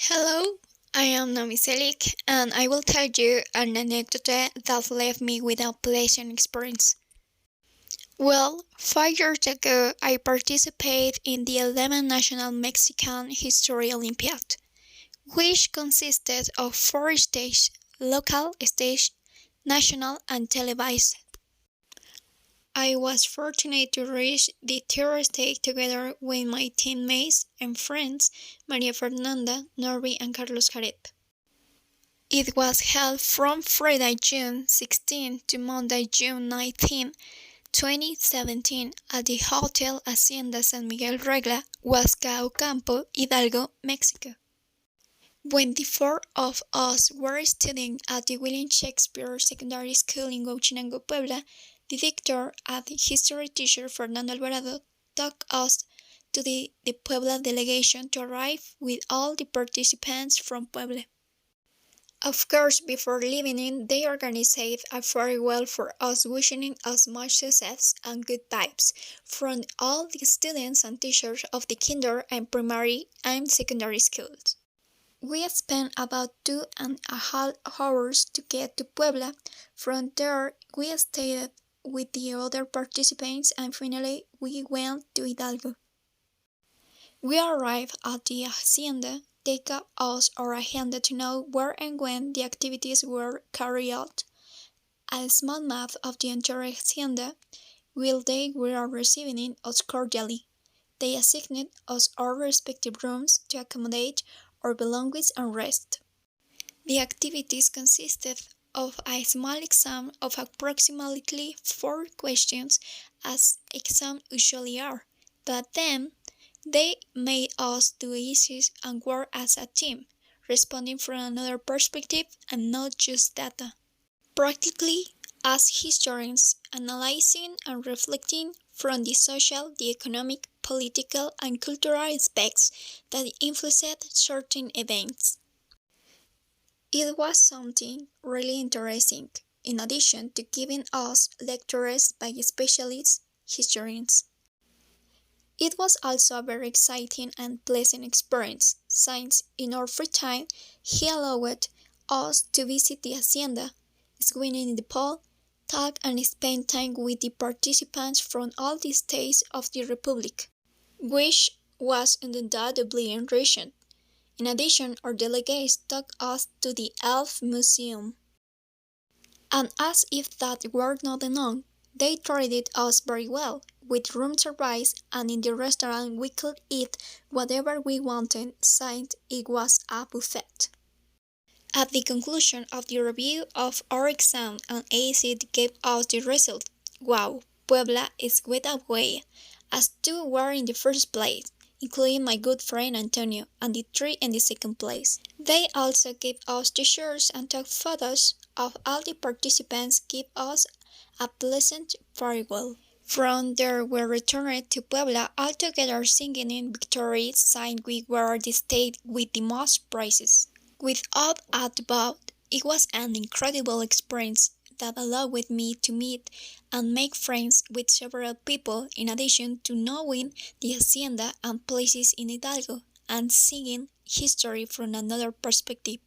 Hello, I am Naomi Selik, and I will tell you an anecdote that left me with a pleasant experience. Well, 5 years ago, I participated in the 11th National Mexican History Olympiad, which consisted of 4 stages: local stage, national, and televised. I was fortunate to reach the third stage together with my teammates and friends Maria Fernanda, Norby, and Carlos Jaret. It was held from Friday, June 16 to Monday, June 19, 2017 at the Hotel Hacienda San Miguel Regla, Huasca Ocampo, Hidalgo, Mexico. When the four of us were studying at the William Shakespeare Secondary School in Huachinango, Puebla, the dictor and history teacher Fernando Alvarado took us to the Puebla delegation to arrive with all the participants from Puebla. Of course, before leaving, they organized a farewell for us, wishing us much success and good vibes from all the students and teachers of the kinder and primary and secondary schools. We spent about 2.5 hours to get to Puebla. From there, we stayed with the other participants and finally we went to Hidalgo. We arrived at the hacienda. They gave us our agenda to know where and when the activities were carried out, a small map of the entire hacienda, while they were receiving us cordially. They assigned us our respective rooms to accommodate our belongings and rest. The activities consisted of a small exam of approximately 4 questions, as exams usually are, but then they made us do essays and work as a team, responding from another perspective and not just data. Practically, as historians, analyzing and reflecting from the social, the economic, political, and cultural aspects that influenced certain events. It was something really interesting, in addition to giving us lectures by specialist historians. It was also a very exciting and pleasant experience, since in our free time he allowed us to visit the hacienda, swim in the pool, talk and spend time with the participants from all the states of the Republic, which was undoubtedly enriching. In addition, our delegates took us to the Elf Museum. And as if that were not enough, they treated us very well, with room service, and in the restaurant we could eat whatever we wanted since it was a buffet. At the conclusion of the review of our exam and AC gave us the result. Wow, Puebla is way away, as 2 were in the first place, including my good friend Antonio, and the 3 in the second place. They also gave us t-shirts and took photos of all the participants, give us a pleasant farewell. From there we returned to Puebla, altogether singing in victory, since we were the state with the most prizes. With all at about, it was an incredible experience that allowed me to meet and make friends with several people, in addition to knowing the hacienda and places in Hidalgo and seeing history from another perspective.